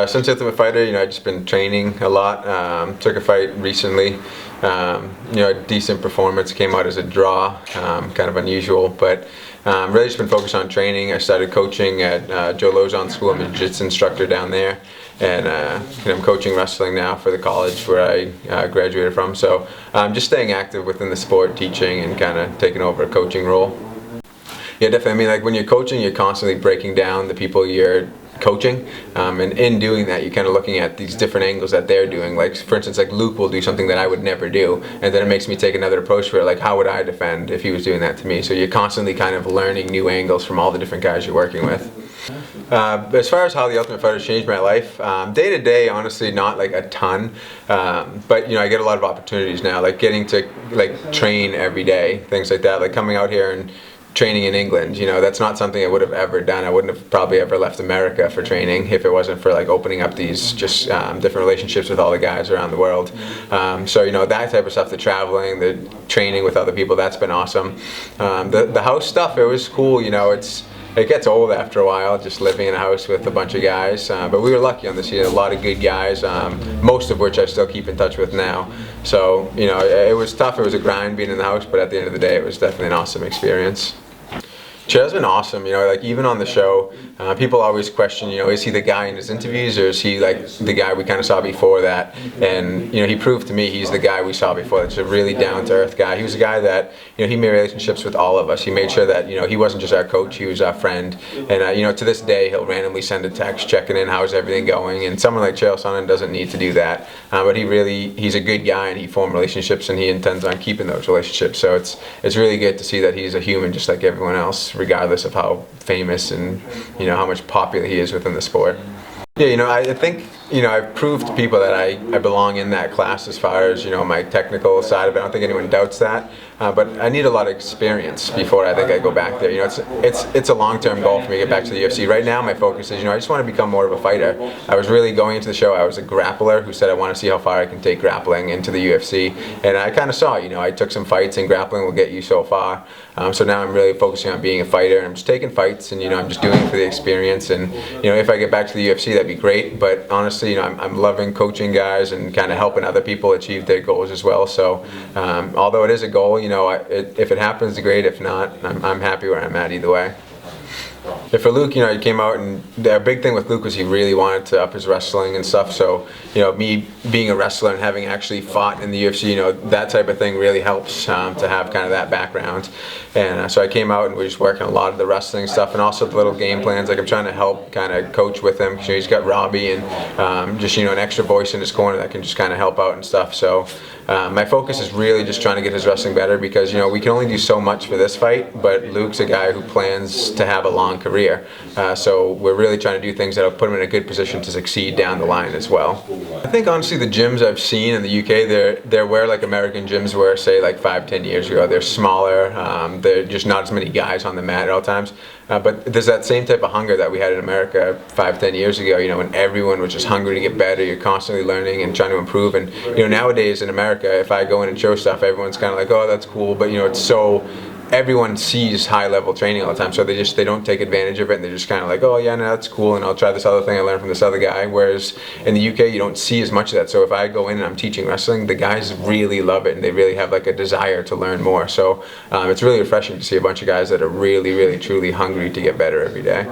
Since Ultimate Fighter, I've just been training a lot. Took a fight recently. A decent performance, came out as a draw, kind of unusual, but really just been focused on training. I started coaching at Joe Lauzon School. I'm a jiu-jitsu instructor down there, and I'm coaching wrestling now for the college where I graduated from. So I'm just staying active within the sport, teaching and kind of taking over a coaching role. Yeah, definitely. I mean, like when you're coaching, you're constantly breaking down the people you're coaching, and in doing that you're kind of looking at these different angles that they're doing. Like for instance, like Luke will do something that I would never do, and then it makes me take another approach for it, like how would I defend if he was doing that to me. So you're constantly kind of learning new angles from all the different guys you're working with. As far as how the Ultimate Fighter changed my life, day to day, honestly, not like a ton, but I get a lot of opportunities now, like getting to like train every day, things like that, like coming out here and training in England. That's not something I would have ever done. I wouldn't have probably ever left America for training if it wasn't for like opening up these just different relationships with all the guys around the world. So that type of stuff, the traveling, the training with other people, that's been awesome. The house stuff, it was cool. It gets old after a while, just living in a house with a bunch of guys. But we were lucky on this year, a lot of good guys, most of which I still keep in touch with now. So, it was tough, it was a grind being in the house, but at the end of the day, it was definitely an awesome experience. Chael's been awesome, like even on the show, people always question, is he the guy in his interviews or is he like the guy we kind of saw before that? And he proved to me he's the guy we saw before. It's a really down-to-earth guy. He was a guy that, he made relationships with all of us. He made sure that, he wasn't just our coach, he was our friend. And to this day, he'll randomly send a text checking in, how's everything going? And someone like Chael Sonnen doesn't need to do that, but he's a good guy and he formed relationships and he intends on keeping those relationships. So it's really good to see that he's a human just like everyone else, regardless of how famous and how much popular he is within the sport. Yeah, I think I've proved to people that I belong in that class as far as my technical side of it. I don't think anyone doubts that, but I need a lot of experience before I think I go back there. It's a long-term goal for me to get back to the UFC. Right now my focus is I just want to become more of a fighter. I was really going into the show, I was a grappler who said I want to see how far I can take grappling into the UFC, and I kind of saw I took some fights and grappling will get you so far. So now I'm really focusing on being a fighter, and I'm just taking fights and I'm just doing it for the experience, and if I get back to the UFC that'd be great, but honestly I'm loving coaching guys and kind of helping other people achieve their goals as well. So although it is a goal, if it happens, great. If not, I'm happy where I'm at either way. For Luke, he came out, and the big thing with Luke was he really wanted to up his wrestling and stuff. So, me being a wrestler and having actually fought in the UFC, that type of thing really helps to have kind of that background. And so I came out and we were just working a lot of the wrestling stuff and also the little game plans. Like I'm trying to help kind of coach with him. He's got Robbie and just an extra voice in his corner that can just kind of help out and stuff. So my focus is really just trying to get his wrestling better because we can only do so much for this fight, but Luke's a guy who plans to have a long career. So we're really trying to do things that'll put him in a good position to succeed down the line as well. I think honestly the gyms I've seen in the UK, they're where like American gyms were, say like 5-10 years ago. They're smaller, they're just not as many guys on the mat at all times. But there's that same type of hunger that we had in America 5-10 years ago, when everyone was just hungry to get better. You're constantly learning and trying to improve. And nowadays in America, if I go in and show stuff, everyone's kind of like, oh, that's cool. But it's so, everyone sees high-level training all the time, so they don't take advantage of it, and they're just kind of like, oh yeah, no, that's cool, and I'll try this other thing I learned from this other guy. Whereas in the UK, you don't see as much of that. So if I go in and I'm teaching wrestling, the guys really love it, and they really have like a desire to learn more. So it's really refreshing to see a bunch of guys that are really, really, truly hungry to get better every day.